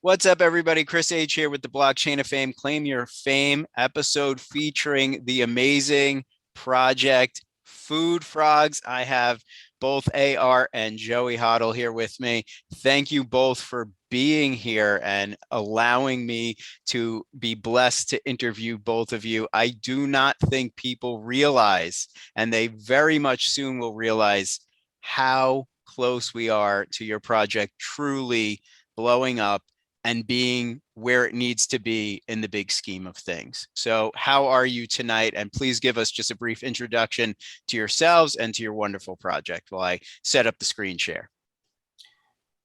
What's up, everybody? Chris H here with the Blockchain of Fame, Claim Your Fame episode featuring the amazing project Food Frogs. I have both AR and Joey Hodl here with me. Thank you both for being here and allowing me to be blessed to interview both of you. I do not think people realize, and they very much soon will realize, how close we are to your project truly blowing up and being where it needs to be in the big scheme of things. So how are you tonight? And please give us just a brief introduction to yourselves and to your wonderful project while I set up the screen share.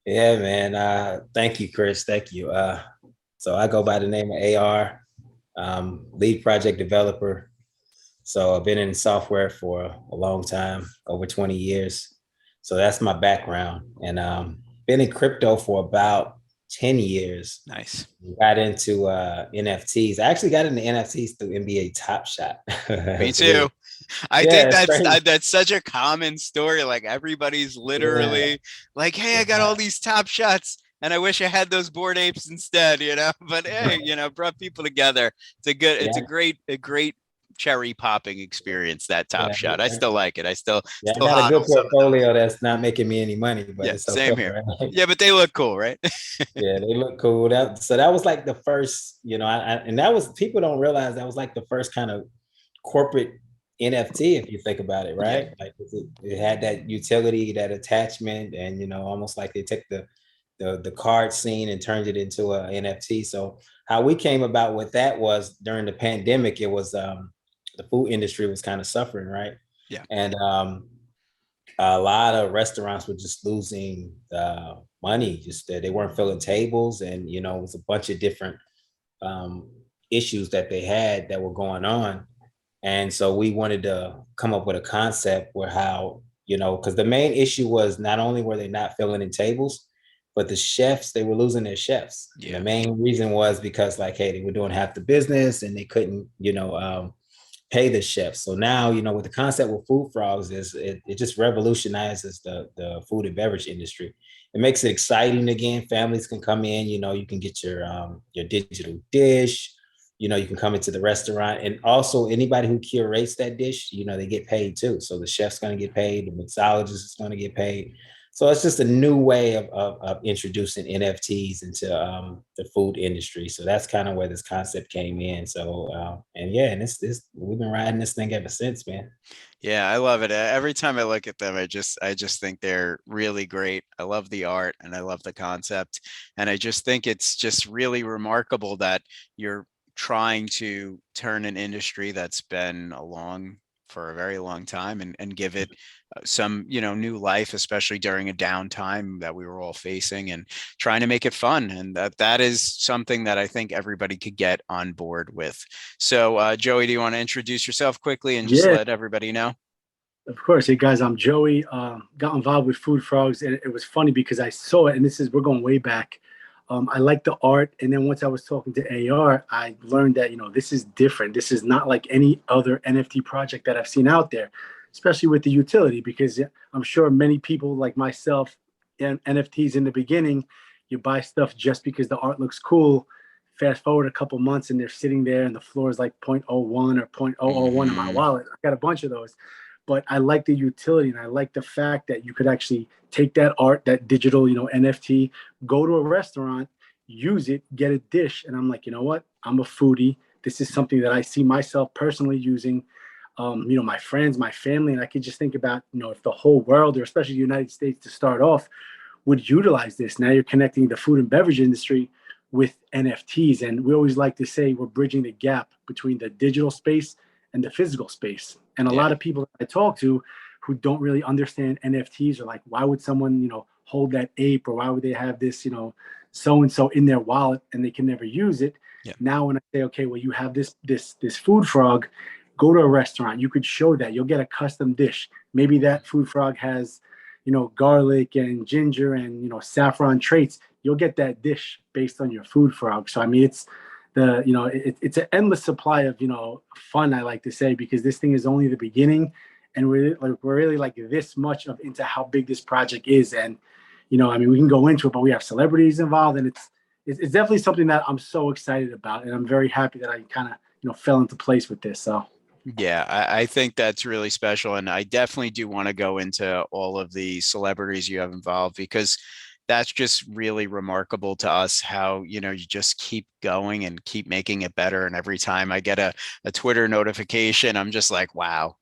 Yeah, man. Thank you, Chris. Thank you. So I go by the name of AR, lead project developer. So I've been in software for a long time, over 20 years. So that's my background. And been in crypto for about 10 years. Nice. Got into NFTs. I actually got into NFTs through NBA Top Shot. Me too. I think that's such a common story. Like everybody's literally like, hey, I got all these Top Shots and I wish I had those Bored Apes instead, but hey, brought people together. It's a great cherry popping experience, that Top Shot. I still like it. I still got a good portfolio that's not making me any money, but yeah, it's same here. Right? Yeah, but they look cool, right? Yeah, they look cool. So that was like the first, and that was, people don't realize that was like the first kind of corporate NFT, if you think about it, right? Yeah. Like it had that utility, that attachment, and almost like they took the card scene and turned it into a NFT. So how we came about with that was during the pandemic. It was the food industry was kind of suffering, right? Yeah. And a lot of restaurants were just losing money, just that they weren't filling tables, and it was a bunch of different issues that they had that were going on. And so we wanted to come up with a concept where how, because the main issue was not only were they not filling in tables, but the chefs, they were losing their chefs. Yeah. The main reason was because, like, hey, they were doing half the business and they couldn't, pay the chefs. So now, with the concept with Food Frogs, it just revolutionizes the food and beverage industry. It makes it exciting again. Families can come in, you can get your digital dish, you can come into the restaurant, and also anybody who curates that dish, they get paid too. So the chef's going to get paid, the mixologist is going to get paid. So it's just a new way of introducing NFTs into the food industry. So that's kind of where this concept came in. So and we've been riding this thing ever since, man. Yeah, I love it. Every time I look at them, I just think they're really great. I love the art and I love the concept, and I just think it's just really remarkable that you're trying to turn an industry that's been along for a very long time and give it some new life, especially during a downtime that we were all facing, and trying to make it fun. And that is something that I think everybody could get on board with. So Joey, do you want to introduce yourself quickly and just let everybody know? Of course. Hey guys, I'm Joey. Got involved with Food Frogs, and it was funny because I saw it, and we're going way back. I like the art, and then once I was talking to AR, I learned that this is different. This is not like any other NFT project that I've seen out there, especially with the utility, because I'm sure many people like myself, and NFTs in the beginning, you buy stuff just because the art looks cool. Fast forward a couple months, and they're sitting there, and the floor is like 0.01 or 0.001 in my wallet. I got a bunch of those. But I like the utility, and I like the fact that you could actually take that art, that digital, NFT, go to a restaurant, use it, get a dish. And I'm like, you know what? I'm a foodie. This is something that I see myself personally using, my friends, my family. And I could just think about, if the whole world, or especially the United States to start off, would utilize this. Now you're connecting the food and beverage industry with NFTs. And we always like to say we're bridging the gap between the digital space and the physical space. And a lot of people I talk to who don't really understand NFTs are like, why would someone, hold that ape, or why would they have this, so-and-so in their wallet and they can never use it? Yeah. Now, when I say, okay, well, you have this food frog, go to a restaurant, you could show that you'll get a custom dish. Maybe that food frog has, garlic and ginger and, saffron traits. You'll get that dish based on your food frog. So, I mean, it's an endless supply of, fun, I like to say, because this thing is only the beginning, and we're really like this much into how big this project is. And, we can go into it, but we have celebrities involved, and it's definitely something that I'm so excited about, and I'm very happy that I kind of fell into place with this. So Yeah, I think that's really special. And I definitely do want to go into all of the celebrities you have involved, because that's just really remarkable to us how, you just keep going and keep making it better. And every time I get a Twitter notification, I'm just like, wow,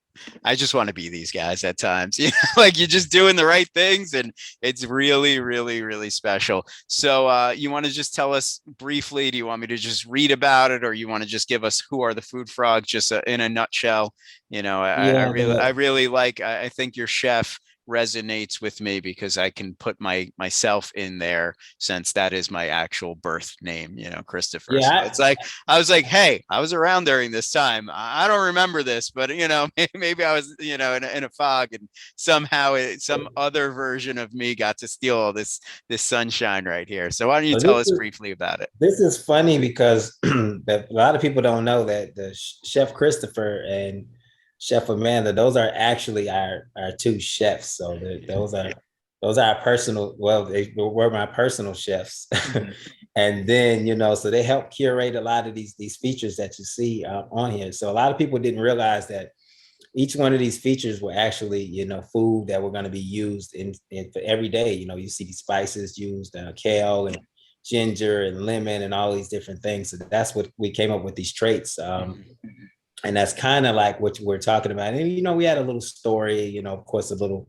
I just want to be these guys at times. Like you're just doing the right things, and it's really, really, really special. So you want to just tell us briefly, do you want me to just read about it, or you want to just give us who are the food frogs, just in a nutshell? Yeah, I really like, I think your chef resonates with me because I can put myself in there, since that is my actual birth name, Christopher. So yeah. it's like, I was like, hey, I was around during this time. I don't remember this, but maybe I was, in a fog, and somehow some other version of me got to steal all this sunshine right here. So why don't you So tell us briefly about it? this is funny because a lot of people don't know that the Chef Christopher and Chef Amanda, those are actually our two chefs. So those are our personal. Well, they were my personal chefs, and then so they help curate a lot of these features that you see on here. So a lot of people didn't realize that each one of these features were actually food that were going to be used in for every day. You see these spices used, kale and ginger and lemon and all these different things. So that's what we came up with, these traits. And that's kind of like what we're talking about. And we had a little story, of course, a little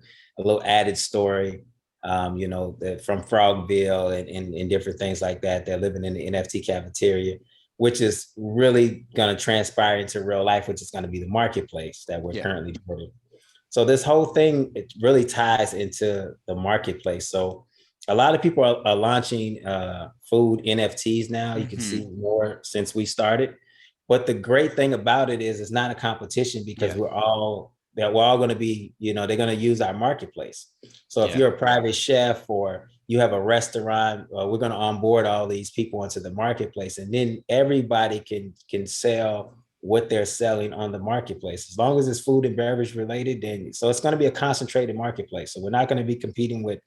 added story, from Frogville and different things like that. They're living in the NFT cafeteria, which is really going to transpire into real life, which is going to be the marketplace that we're currently building. So this whole thing, it really ties into the marketplace. So a lot of people are launching food NFTs now. You can see more since we started. But the great thing about it is it's not a competition, because we're all going to be, they're going to use our marketplace. So if you're a private chef or you have a restaurant, we're going to onboard all these people into the marketplace, and then everybody can sell what they're selling on the marketplace, as long as it's food and beverage related. Then so it's going to be a concentrated marketplace. So we're not going to be competing with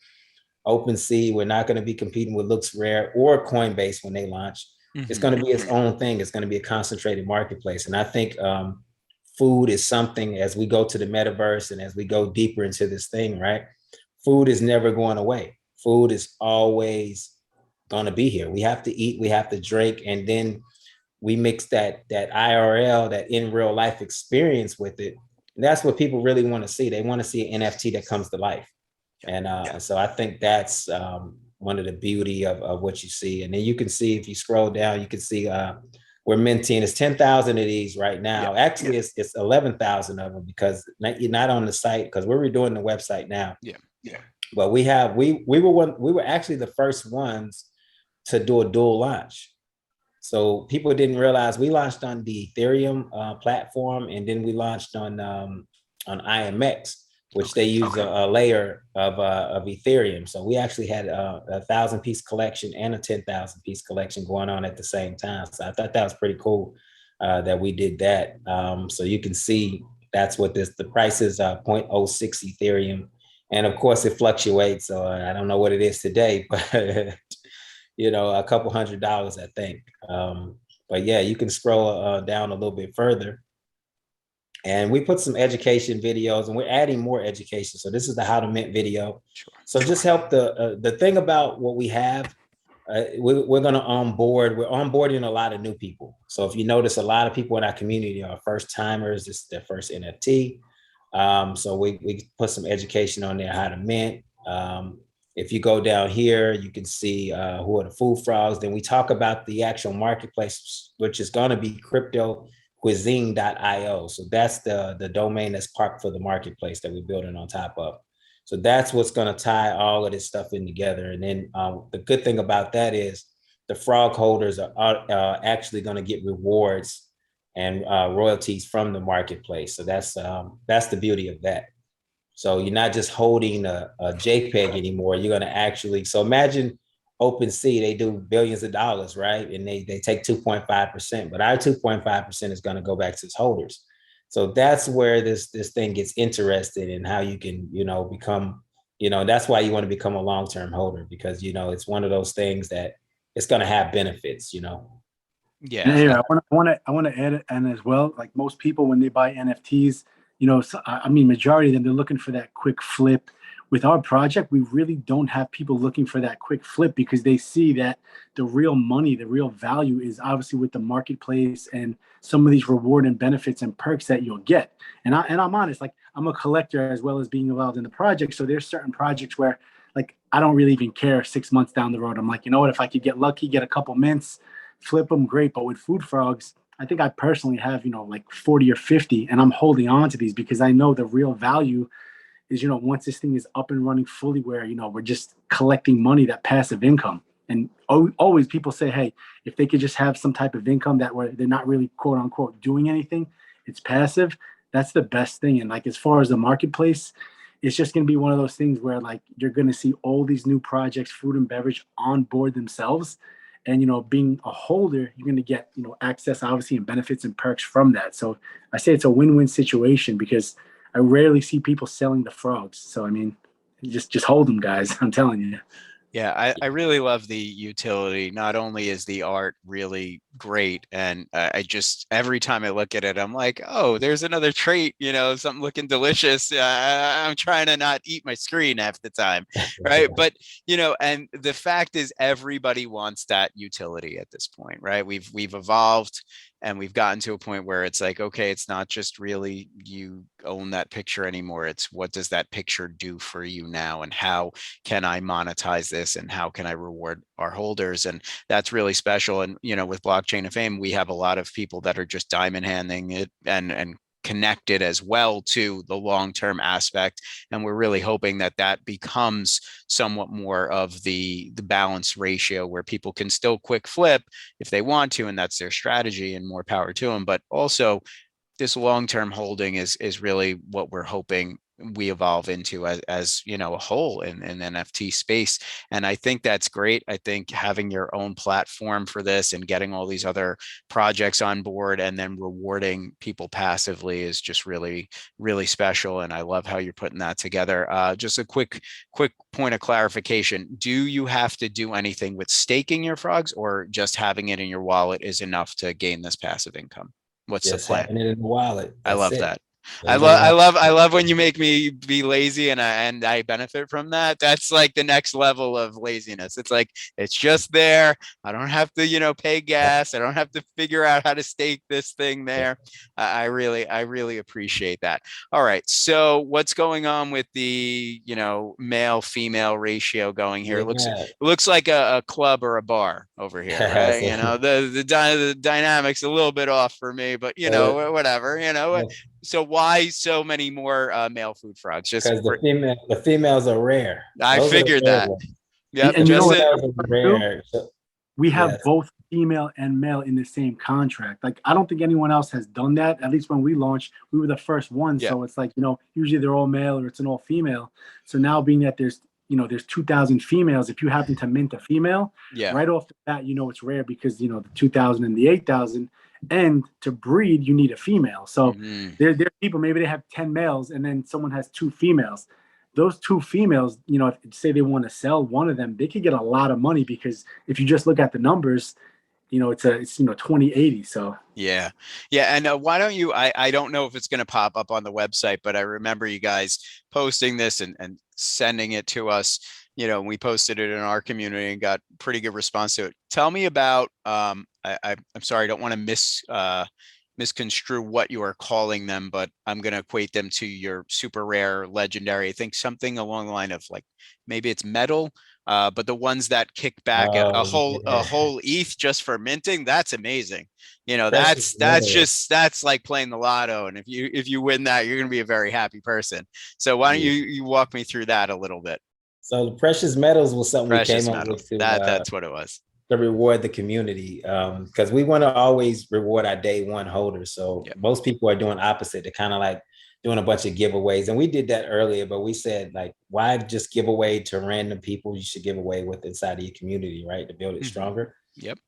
OpenSea. We're not going to be competing with LooksRare or Coinbase when they launch. It's going to be its own thing. It's going to be a concentrated marketplace. And I think food is something, as we go to the metaverse and as we go deeper into this thing, right? Food is never going away. Food is always going to be here. We have to eat, we have to drink, and then we mix that IRL, that in real life experience with it. And that's what people really want to see. They want to see an NFT that comes to life. And so I think that's one of the beauty of what you see. And then you can see, if you scroll down, you can see we're minting. It's 10,000 of these right now. Actually, it's 11,000 of them, because you're not on the site, because we're redoing the website now. But we were actually the first ones to do a dual launch. So people didn't realize we launched on the Ethereum platform, and then we launched on IMX, which they use a layer of Ethereum. So we actually had a 1,000-piece collection and a 10,000-piece collection going on at the same time. So I thought that was pretty cool that we did that. So you can see that's what the price is, 0.06 Ethereum. And of course it fluctuates. So I don't know what it is today, but a couple $100, I think. But yeah, you can scroll down a little bit further. And we put some education videos, and we're adding more education. So this is the how to mint video. So just help the thing about what we have. We're going to onboard. We're onboarding a lot of new people. So if you notice, a lot of people in our community are first timers. This is their first NFT. So we put some education on there, how to mint. If you go down here, you can see who are the food frogs. Then we talk about the actual marketplace, which is going to be cryptocuisine.io. So that's the domain that's parked for the marketplace that we're building on top of. So that's what's going to tie all of this stuff in together. And then the good thing about that is the frog holders are actually going to get rewards and royalties from the marketplace. So that's the beauty of that. So you're not just holding a JPEG anymore. You're going to actually, so imagine OpenSea, they do billions of dollars, right? And they take 2.5%, but our 2.5% is going to go back to its holders. So that's where this thing gets interested in, how you can, become, that's why you want to become a long-term holder, because, it's one of those things that it's going to have benefits, you know. Yeah. And here, I want to add it, and as well, like most people when they buy NFTs, I mean, majority of them they're looking for that quick flip. With our project, we really don't have people looking for that quick flip because they see that the real money, the real value is obviously with the marketplace and some of these reward and benefits and perks that you'll get. And I'm honest, like I'm a collector as well as being involved in the project. So there's certain projects where like I don't really even care 6 months down the road. I'm like, you know what, if I could get lucky, get a couple mints, flip them, great. But with food frogs, I think I personally have, like 40 or 50, and I'm holding on to these because I know the real value is, once this thing is up and running fully where, we're just collecting money, that passive income. And always people say, hey, if they could just have some type of income that where they're not really quote unquote doing anything, it's passive. That's the best thing. And like, as far as the marketplace, it's just going to be one of those things where like, you're going to see all these new projects, food and beverage on board themselves. And, being a holder, you're going to get, access obviously and benefits and perks from that. So I say it's a win-win situation because I rarely see people selling the frogs. So, I mean, just hold them, guys. I'm telling you. Yeah, I really love the utility. Not only is the art really great, and I just every time I look at it, I'm like, oh, there's another trait, something looking delicious. I'm trying to not eat my screen half the time, right? But and the fact is, everybody wants that utility at this point, right? We've evolved, and we've gotten to a point where it's like, okay, it's not just really you own that picture anymore. It's what does that picture do for you now, and how can I monetize this, and how can I reward our holders? And that's really special. And with Blockchain of Fame, we have a lot of people that are just diamond handing it and connected as well to the long-term aspect, and we're really hoping that that becomes somewhat more of the balance ratio where people can still quick flip if they want to, and that's their strategy, and more power to them. But also this long-term holding is really what we're hoping we evolve into as a whole in NFT space. And I think that's great. I think having your own platform for this and getting all these other projects on board and then rewarding people passively is just really, really special. And I love how you're putting that together. Just a quick point of clarification. Do you have to do anything with staking your frogs, or just having it in your wallet is enough to gain this passive income? What's the Just plan? having it in the wallet. I That's love it. that. Ain't no I love when you make me be lazy and I benefit from that. That's like the next level of laziness. It's like it's just there. I don't have to, pay gas. I don't have to figure out how to stake this thing there. I really appreciate that. All right. So what's going on with the, male female ratio going here? Yeah. It looks like a club or a bar over here, right? The dynamics a little bit off for me, but whatever, So why so many more male food frogs? Just because the females are rare. I Those are the figured rare that. ones. Yep. And The you know what? females are rare. So, We have yes. both female and male in the same contract. Like, I don't think anyone else has done that. At least when we launched, we were the first one. Yeah. So it's like, usually they're all male or it's an all female. So now being that there's 2,000 females, if you happen to mint a female, Yeah. right off the bat, it's rare because, the 2,000 and the 8,000. And to breed, you need a female. So there are people, maybe they have 10 males and then someone has 2 females. Those 2 females, if say they want to sell one of them, they could get a lot of money because if you just look at the numbers, it's 2080. So yeah. And why don't you? I don't know if it's going to pop up on the website, but I remember you guys posting this and sending it to us. We posted it in our community and got pretty good response to it. Tell me about. I'm sorry, I don't want to misconstrue what you are calling them, but I'm going to equate them to your super rare, legendary. I think something along the line of like maybe it's metal, but the ones that kick back a whole ETH just for minting, that's amazing. That's like playing the lotto, and if you win that, you're going to be a very happy person. So why don't you walk me through that a little bit? So the precious metals was something we came up with that's what it was. To reward the community, because we want to always reward our day one holders. So most people are doing opposite. They're kind of like doing a bunch of giveaways, and we did that earlier. But we said, like, why just give away to random people? You should give away with inside of your community, right, to build it stronger. Yep.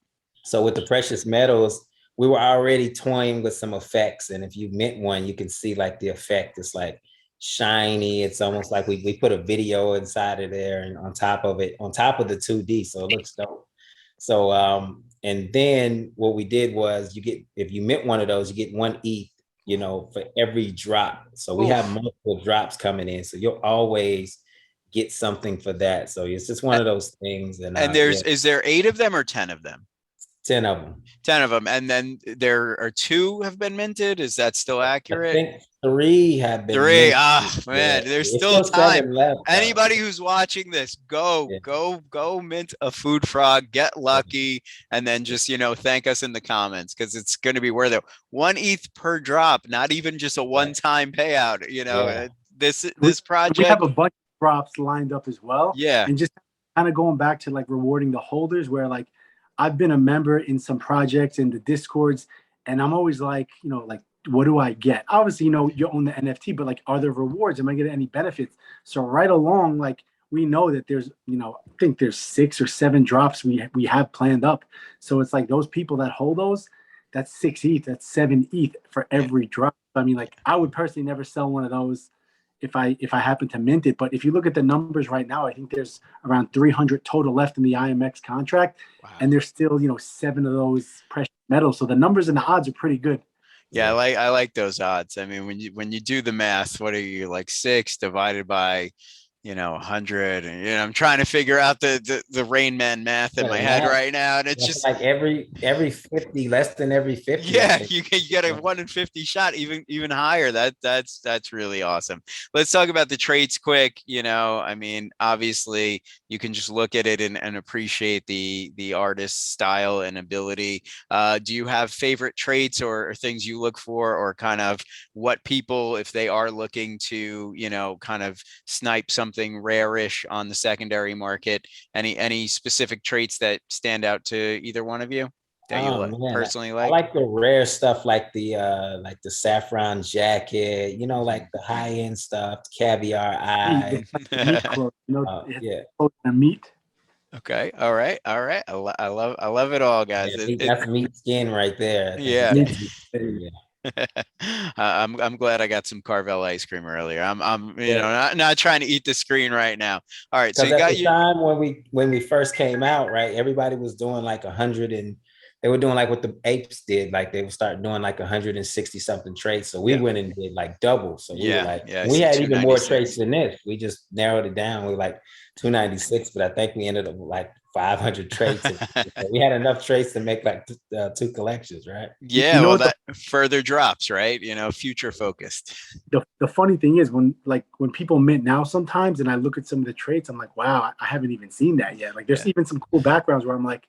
So with the precious metals, we were already toying with some effects, and if you mint one, you can see like the effect. It's like shiny. It's almost like we put a video inside of there, and on top of it, on top of the 2D, so it looks dope. So and then what we did was you get, if you mint one of those, you get 1 ETH, you know, for every drop. So we have Oof. multiple drops coming in. So you'll always get something for that. So it's just one of those things. And And yeah, is there 8 of them or 10 of them? 10 of them. 10 of them. And then there are 2 have been minted. Is that still I accurate? think 3 have been 3. minted. Ah, man, Yeah. there's It's still still time. 7 left. Anybody who's watching this, Yeah. go mint a food frog, get lucky, and then just, thank us in the comments, because it's going to be worth it. 1 ETH per drop, not even just a one-time payout. Yeah. This we project. have a bunch of drops lined up as well. Yeah. And just kind of going back to like rewarding the holders, where like I've been a member in some projects in the Discords, and I'm always like, like, what do I get? Obviously, you own the NFT, but like, are there rewards? Am I getting any benefits? So right along, like, we know that there's, I think there's 6 or 7 drops we have planned up. So it's like those people that hold those, that's 6 ETH, that's 7 ETH for every drop. I mean, like, I would personally never sell one of those if I happen to mint it. But if you look at the numbers right now, I think there's around 300 total left in the IMX contract. Wow. And there's still, 7 of those precious metals. So the numbers and the odds are pretty good. Yeah, I like those odds. I mean, when you do the math, what are you, like 6 divided by 100, and I'm trying to figure out the Rain Man math in my head right now, and it's just like every 50, less than every 50. Yeah, you get a 1 in 50 shot, even higher. That's really awesome. Let's talk about the traits quick. I mean, obviously you can just look at it and appreciate the artist's style and ability. Do you have favorite traits or things you look for, or kind of what people, if they are looking to kind of snipe something rare-ish on the secondary market, any specific traits that stand out to either one of you that you personally I like? like the rare stuff, like the saffron jacket, like the high-end stuff, caviar eye. Meat clothes, Yeah. Meat. Okay. All right. I love it all, guys. Yeah, that's meat skin right there. Yeah. Yeah. I'm glad I got some Carvel ice cream earlier. I'm not trying to eat the screen right now. All right. So you got your time when we first came out, right? Everybody was doing like 100, and they were doing like what the apes did, like they would start doing like 160 something traits. So we went and did like double. So we were like, we had even more traits than this. We just narrowed it down. We were like 296, but I think we ended up like 500 traits. We had enough traits to make like 2 collections, right? Yeah, well, that further drops, right? Future focused. The funny thing is when people mint now sometimes, and I look at some of the traits, I'm like, wow, I haven't even seen that yet. Like there's even some cool backgrounds where I'm like,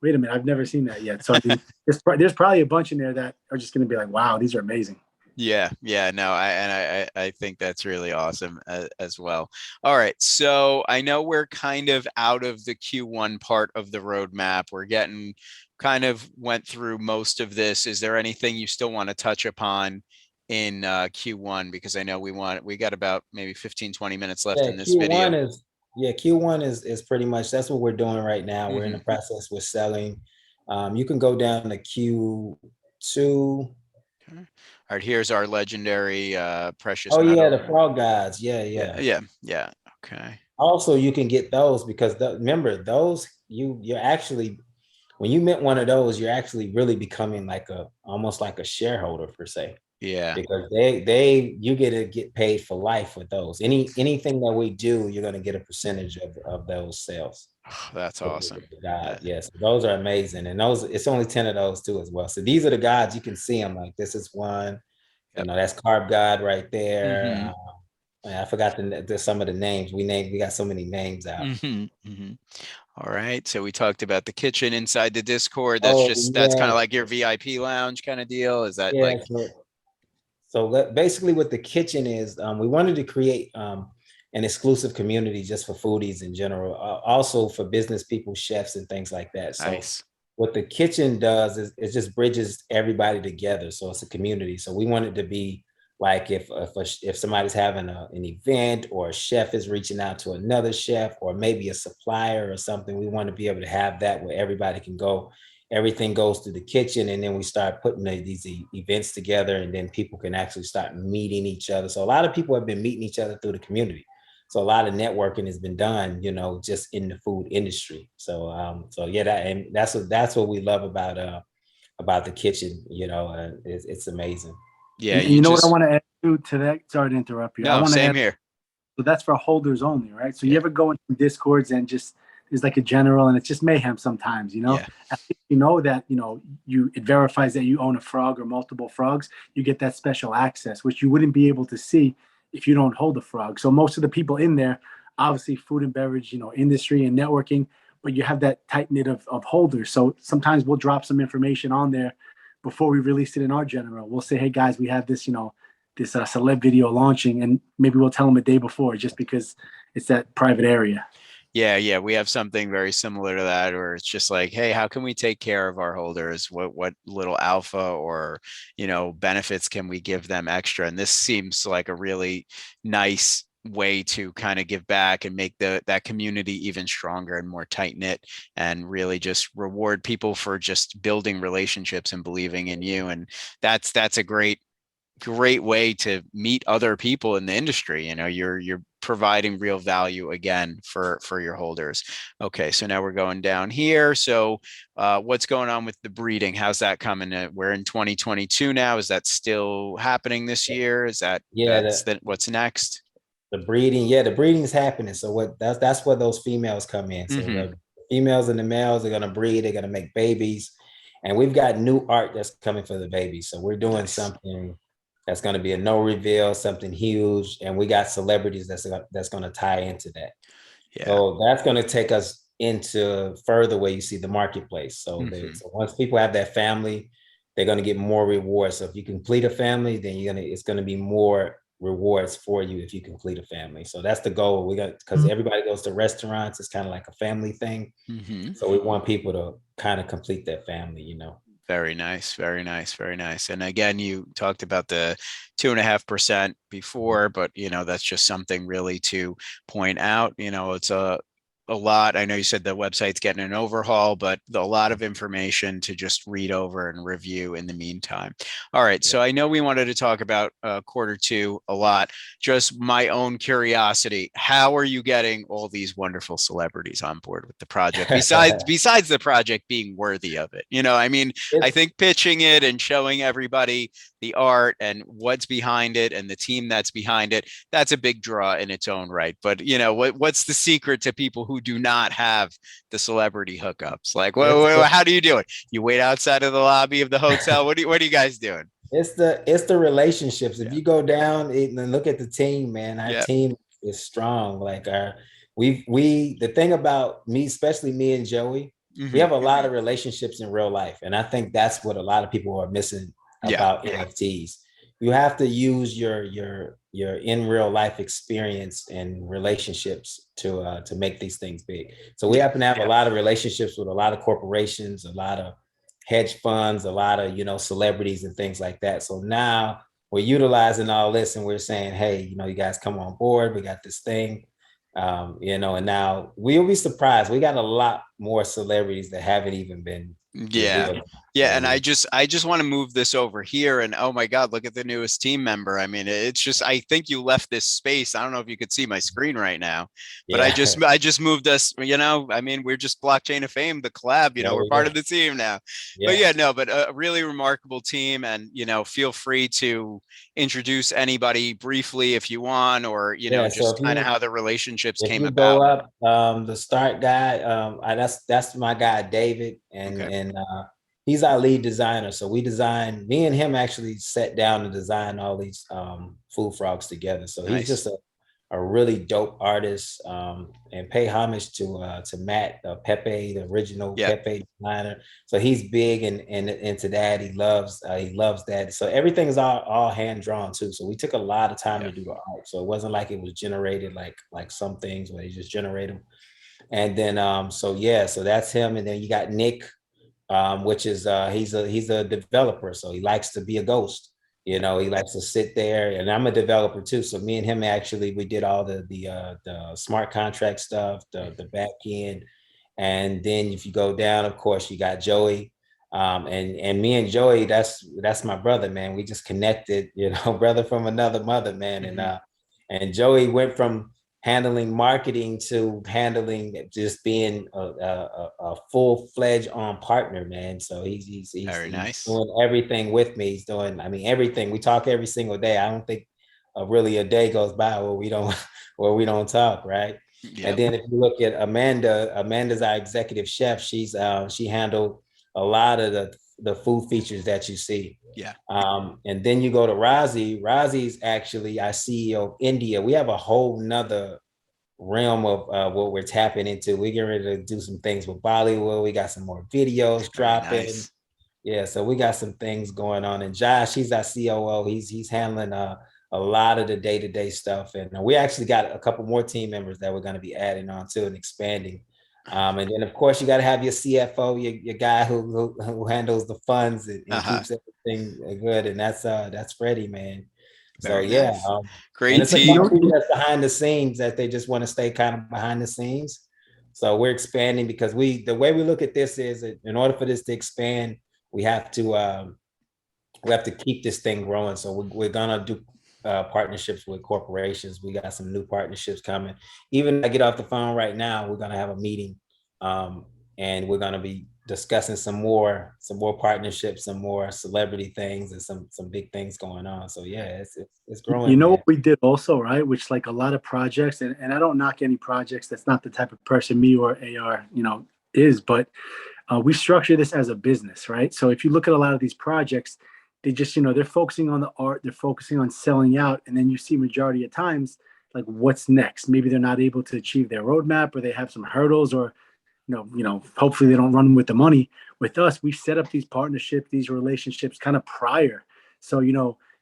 wait a minute, I've never seen that yet. So I mean, there's probably a bunch in there that are just going to be like, wow, these are amazing. Yeah, no, I think that's really awesome as well. All right, so I know we're kind of out of the Q1 part of the roadmap. We're getting went through most of this. Is there anything you still want to touch upon in Q1? Because I know we got about maybe 15-20 minutes left in this video. Q1 is pretty much, that's what we're doing right now. We're in the process, we're selling. You can go down to Q2. All right, here's our legendary precious metal. Yeah, the frog gods. Yeah. Okay. Also, you can get those because remember those, you're actually, when you mint one of those, you're actually really becoming like almost like a shareholder per se. Yeah. Because you get paid for life with those. Anything that we do, you're gonna get a percentage of those sales. Oh, that's awesome. Yes, those are amazing, and those, it's only 10 of those too as well. So these are the gods, you can see them. Like this is one, that's Carb God right there. I forgot some of the names we got so many names out. All right, so we talked about the kitchen inside the Discord. That's that's kind of like your VIP lounge kind of deal. Is that like? So basically what the kitchen is, we wanted to create an exclusive community just for foodies in general, also for business people, chefs and things like that. So nice. What the kitchen does is it just bridges everybody together. So it's a community. So we want it to be like if somebody's having an event, or a chef is reaching out to another chef, or maybe a supplier or something, we want to be able to have that where everybody can go. Everything goes through the kitchen, and then we start putting these events together, and then people can actually start meeting each other. So a lot of people have been meeting each other through the community. So a lot of networking has been done, you know, just in the food industry. So yeah, that's what we love about the kitchen. You know, it's amazing. Yeah, And you you know what I just want to add to that? Sorry to interrupt you. I no, want to same add, here. so that's for holders only, right? So you Yeah, ever go into discords and just there's like a general and it's just mayhem sometimes, you know? yeah, At least you know that, you know, it verifies that you own a frog or multiple frogs. You get that special access, which you wouldn't be able to see if you don't hold a frog. So most of the people in there, obviously food and beverage, you know, industry and networking, but you have that tight knit of holders. So sometimes we'll drop some information on there before we release it in our general. We'll say, hey guys, we have this, you know, this celeb video launching, and maybe we'll tell them a day before just because it's that private area. yeah. We have something very similar to that, where it's just like, hey, how can we take care of our holders? What little alpha or benefits can we give them extra? And this seems like a really nice way to kind of give back and make that community even stronger and more tight knit, and really just reward people for just building relationships and believing in you. And that's a great way to meet other people in the industry. You're providing real value again for your holders. Okay, so now we're going down here. So what's going on with the breeding? How's that coming? We're in 2022 now. Is that still happening this year? Is Yeah, what's next? the breeding, yeah, the breeding is happening. So that's where those females come in. So Mm-hmm. the females and the males are gonna breed, they're gonna make babies. And we've got new art that's coming for the babies. So we're doing Nice. something that's gonna be a no reveal, something huge. And we got celebrities that's gonna tie into that. Yeah. So that's gonna take us into further where you see the marketplace. So, Mm-hmm. so once people have that family, they're gonna get more rewards. So if you complete a family, then it's gonna be more rewards for you if you complete a family. So that's the goal. We got, because everybody goes to restaurants, it's kind of like a family thing. Mm-hmm. So we want people to kind of complete that family. Very nice, very nice, very nice. And again, you talked about the 2.5% before, but that's just something really to point out. It's a lot. I know you said the website's getting an overhaul, but a lot of information to just read over and review in the meantime. All right. So I know we wanted to talk about Q2 a lot. Just my own curiosity. How are you getting all these wonderful celebrities on board with the project? Besides the project being worthy of it, I mean, I think pitching it and showing everybody the art and what's behind it and the team that's behind it, that's a big draw in its own right. But what's the secret to people who do not have the celebrity hookups? Like, how do you do it? You wait outside of the lobby of the hotel. What are you guys doing? It's the relationships. If you go down and look at the team, man, our team is strong. Like the thing about me, especially me and Joey, we have a lot of relationships in real life. And I think that's what a lot of people are missing about NFTs. You have to use your in real life experience and relationships to make these things big. So we happen to have a lot of relationships with a lot of corporations, a lot of hedge funds, a lot of celebrities and things like that. So now we're utilizing all this and we're saying, hey, you guys come on board. We got this thing. And now we'll be surprised. We got a lot more celebrities that haven't even been revealed. And I just want to move this over here, and oh my God, look at the newest team member. I mean, it's just, I think you left this space. I don't know if you could see my screen right now, but I just moved us, I mean, we're just Blockchain of Fame, the collab, we're part of the team now. But a really remarkable team. And feel free to introduce anybody briefly if you want, or just kind of how the relationships came about. Go up, the start guy, that's my guy David, and he's our lead designer. So me and him actually sat down to design all these food frogs together. So he's just a really dope artist, and pay homage to Matt Pepe, the original Pepe designer. So he's big and into that. He loves that. So everything is all hand drawn too. So we took a lot of time to do the art. So it wasn't like it was generated like some things where they just generate them. And then so that's him. And then you got Nick, which is he's a developer, so he likes to be a ghost. He likes to sit there, and I'm a developer too. So me and him actually, we did all the smart contract stuff, the back end, and then if you go down, of course, you got Joey, and me and Joey, that's my brother, man. We just connected, brother from another mother, man, and Joey went from handling marketing to handling just being a full-fledged on partner, man. So he's Very nice. doing everything with me. He's doing, I mean, everything. We talk every single day. I don't think really a day goes by where we don't where we don't talk, right? Yep. And then if you look at Amanda's our executive chef. She handled a lot of the food features that you see. Yeah. And then you go to Razi. Razi's actually our CEO of India. We have a whole nother realm of what we're tapping into. We're getting ready to do some things with Bollywood. We got some more videos dropping. Nice. Yeah, so we got some things going on. And Josh, he's our COO. He's handling a lot of the day-to-day stuff. And we actually got a couple more team members that we're going to be adding on to and expanding. And then of course you got to have your CFO, your guy who handles the funds and keeps everything good. And that's Freddie, man. Very so yeah, nice. Great and it's team. A that's behind the scenes that they just want to stay kind of behind the scenes. So we're expanding because the way we look at this is in order for this to expand, we have to keep this thing growing. So we're gonna do partnerships with corporations. We got some new partnerships coming. Even I get off the phone right now, we're gonna have a meeting, and we're gonna be discussing some more partnerships, some more celebrity things, and some big things going on. So yeah, it's growing. You know what we did also, right? Which like a lot of projects, and I don't knock any projects. That's not the type of person me or AR, is, but we structure this as a business, right? So if you look at a lot of these projects, they just, they're focusing on the art, they're focusing on selling out. And then you see majority of times, like what's next? Maybe they're not able to achieve their roadmap, or they have some hurdles, or, hopefully they don't run with the money. With us, we set up these partnerships, these relationships kind of prior. So,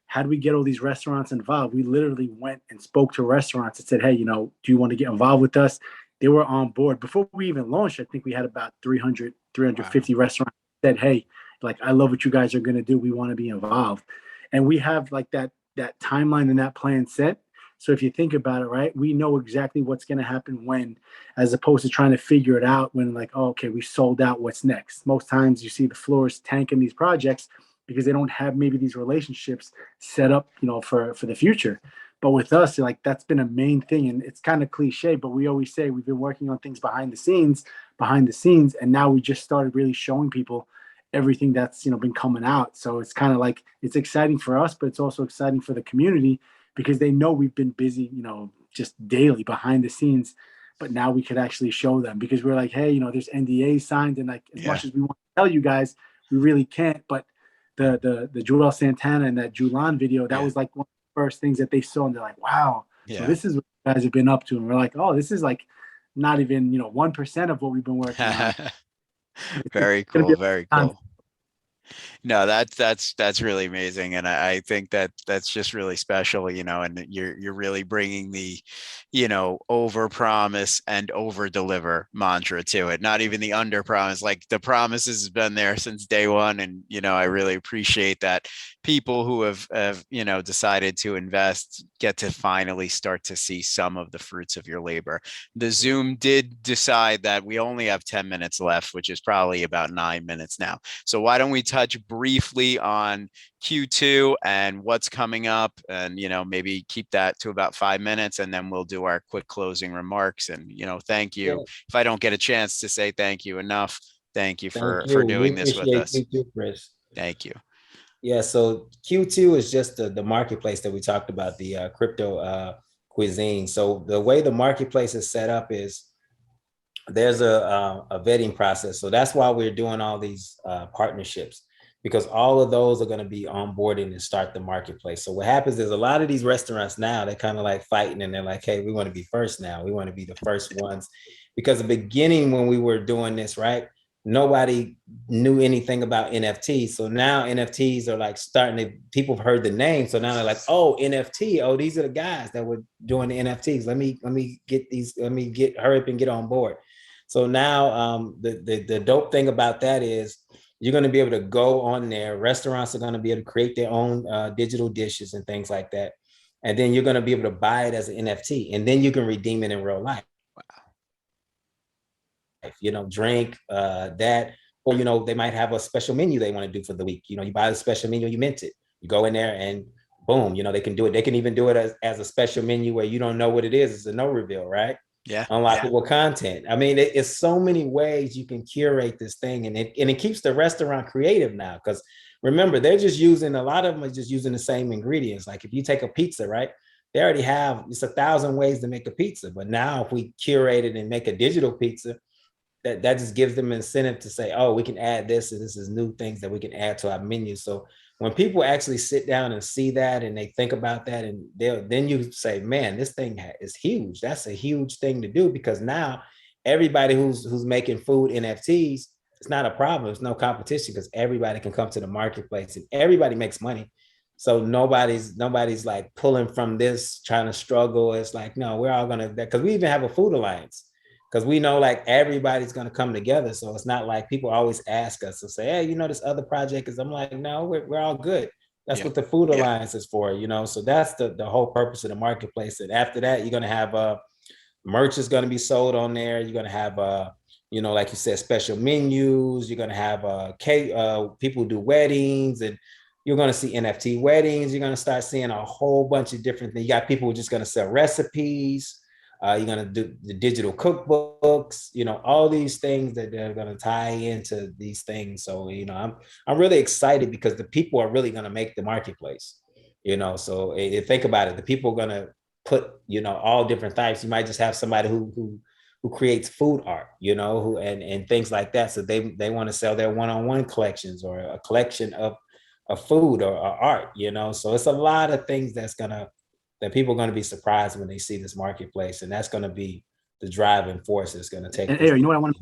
how do we get all these restaurants involved? We literally went and spoke to restaurants and said, hey, do you want to get involved with us? They were on board. Before we even launched, I think we had about 350 restaurants said, hey, like, I love what you guys are going to do. We want to be involved. And we have like that timeline and that plan set. So if you think about it, right, we know exactly what's going to happen when, as opposed to trying to figure it out when like, oh, okay, we sold out, what's next? Most times you see the floors tanking these projects because they don't have maybe these relationships set up, for the future. But with us, like, that's been a main thing. And it's kind of cliche, but we always say we've been working on things behind the scenes. And now we just started really showing people everything that's, been coming out. So it's kind of like, it's exciting for us, but it's also exciting for the community because they know we've been busy, just daily behind the scenes. But now we could actually show them because we're like, hey, there's NDAs signed. And like, as much as we want to tell you guys, we really can't. But the Joel Santana and that Julan video, that was like one of the first things that they saw, and they're like, wow, so this is what you guys have been up to. And we're like, oh, this is like not even 1% of what we've been working on. Very cool. Very cool. No, that's really amazing. And I think that's just really special, and you're really bringing the, over promise and over deliver mantra to it. Not even the under promise, like the promise has been there since day one. And, I really appreciate that people who have decided to invest get to finally start to see some of the fruits of your labor. The Zoom did decide that we only have 10 minutes left, which is probably about 9 minutes now. So why don't we touch briefly on Q2 and what's coming up, and maybe keep that to about 5 minutes, and then we'll do our quick closing remarks. And thank you. If I don't get a chance to say thank you enough, thank you for doing this with us. You too, Chris. Thank you. Yeah, so Q2 is just the marketplace that we talked about, the crypto cuisine. So the way the marketplace is set up is there's a vetting process. So that's why we're doing all these partnerships, because all of those are going to be onboarding and start the marketplace. So what happens is a lot of these restaurants now, they're kind of like fighting, and they're like, hey, we want to be first now. We want to be the first ones. Because the beginning when we were doing this, right, nobody knew anything about NFTs. So now NFTs are like people have heard the name. So now they're like, oh, NFT. Oh, these are the guys that were doing the NFTs. Let me hurry up and get on board. So now the dope thing about that is you're going to be able to go on there. Restaurants are going to be able to create their own digital dishes and things like that. And then you're going to be able to buy it as an NFT, and then you can redeem it in real life. Drink that, or they might have a special menu they want to do for the week. You buy the special menu, you mint it. You go in there and boom, they can do it. They can even do it as a special menu where you don't know what it is. It's a no reveal, right? Yeah. Unlockable content. I mean, it's so many ways you can curate this thing, and it keeps the restaurant creative now. Because remember, they're just using, a lot of them are just using the same ingredients. Like if you take a pizza, right? They already have, it's 1,000 ways to make a pizza. But now if we curate it and make a digital pizza, that just gives them incentive to say, oh, we can add this, and this is new things that we can add to our menu. So when people actually sit down and see that and they think about that, and then you say, man, this thing is huge. That's a huge thing to do, because now everybody who's making food NFTs, it's not a problem. It's no competition, because everybody can come to the marketplace and everybody makes money. So nobody's like pulling from this, trying to struggle. It's like, no, we're all gonna, because we even have a food alliance, because we know like everybody's going to come together. So it's not like people always ask us to say, hey, this other project is, I'm like, no, we're all good. That's what the Food Alliance is for, So that's the whole purpose of the marketplace. And after that, you're going to have merch is going to be sold on there. You're going to have, like you said, special menus. You're going to have people who do weddings, and you're going to see NFT weddings. You're going to start seeing a whole bunch of different things. You got people who are just going to sell recipes. You're going to do the digital cookbooks, all these things that they're going to tie into these things. So, I'm really excited, because the people are really going to make the marketplace, so think about it. The people are going to put, all different types. You might just have somebody who creates food art, and things like that. So they want to sell their one-on-one collections, or a collection of food or art, so it's a lot of things that people are going to be surprised when they see this marketplace, and that's going to be the driving force that's going to take. And you know what I want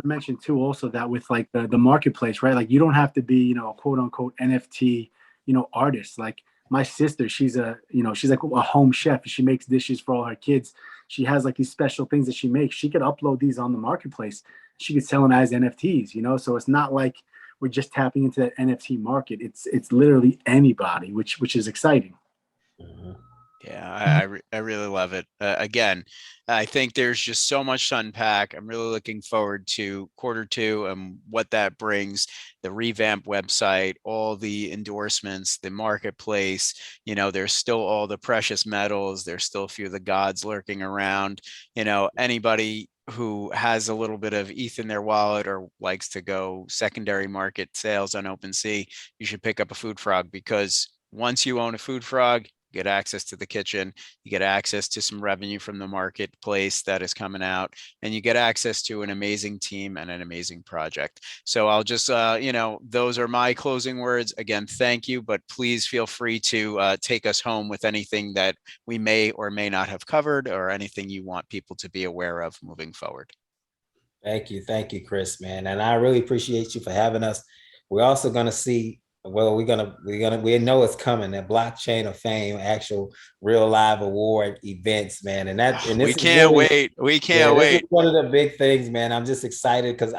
to, mention too, also, that with like the marketplace, right? Like you don't have to be, a quote unquote NFT, artist. Like my sister, she's she's like a home chef. She makes dishes for all her kids. She has like these special things that she makes. She could upload these on the marketplace. She could sell them as NFTs, so it's not like we're just tapping into that NFT market. It's literally anybody, which is exciting. Mm-hmm. Yeah, I really love it. Again, I think there's just so much to unpack. I'm really looking forward to Q2 and what that brings, the revamped website, all the endorsements, the marketplace. There's still all the precious metals. There's still a few of the gods lurking around. Anybody who has a little bit of ETH in their wallet or likes to go secondary market sales on OpenSea, you should pick up a Food Frog, because once you own a Food Frog, you get access to the kitchen, you get access to some revenue from the marketplace that is coming out, and you get access to an amazing team and an amazing project. So I'll just, those are my closing words. Again, thank you, but please feel free to take us home with anything that we may or may not have covered, or anything you want people to be aware of moving forward. Thank you, Chris, man, and I really appreciate you for having us. We're also going to see. Well, we know it's coming. That Blockchain of Fame, actual real live award events, man, and we can't wait. We can't wait. This is one of the big things, man. I'm just excited because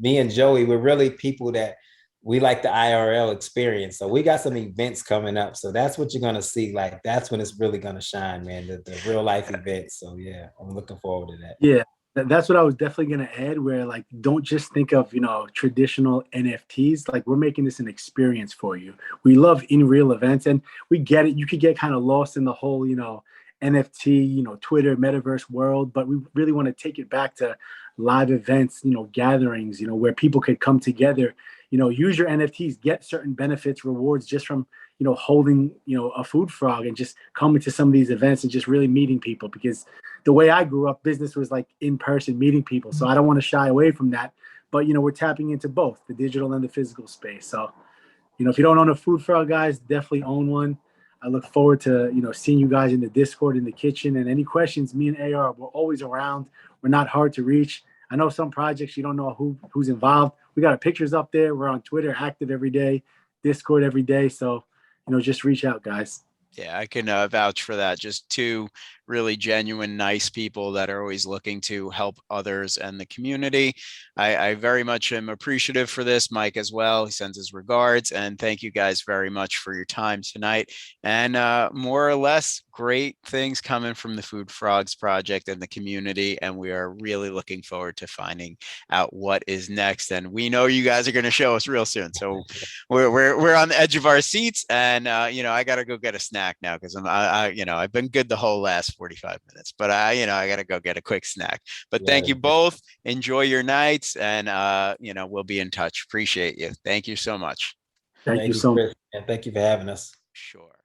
me and Joey, we're really people that we like the IRL experience. So we got some events coming up. So that's what you're gonna see. Like that's when it's really gonna shine, man. The real life events. So yeah, I'm looking forward to that. Yeah. That's what I was definitely going to add, where like, don't just think of, traditional NFTs. Like we're making this an experience for you. We love in real events, and we get it. You could get kind of lost in the whole, NFT, Twitter, metaverse world, but we really want to take it back to live events, gatherings, where people could come together, use your NFTs, get certain benefits, rewards just from, holding, a Food Frog, and just coming to some of these events and just really meeting people. Because the way I grew up, business was like in person, meeting people. So I don't want to shy away from that. But, we're tapping into both the digital and the physical space. So, if you don't own a Food Frog, guys, definitely own one. I look forward to, seeing you guys in the Discord, in the kitchen. And any questions, me and AR, we're always around. We're not hard to reach. I know some projects you don't know who's involved. We got our pictures up there. We're on Twitter, active every day, Discord every day. So, just reach out, guys. Yeah, I can vouch for that. Just two really genuine, nice people that are always looking to help others and the community. I very much am appreciative for this. Mike as well. He sends his regards, and thank you guys very much for your time tonight. And more or less, great things coming from the Food Frogs Project and the community. And we are really looking forward to finding out what is next. And we know you guys are going to show us real soon. So we're on the edge of our seats, and you know, I got to go get a snack now because you know, I've been good the whole last 45 minutes, but you know, I got to go get a quick snack. But thank you both. Enjoy your nights, and you know, we'll be in touch. Appreciate you. Thank you so much. Thank you so much. Chris, and thank you for having us. Sure.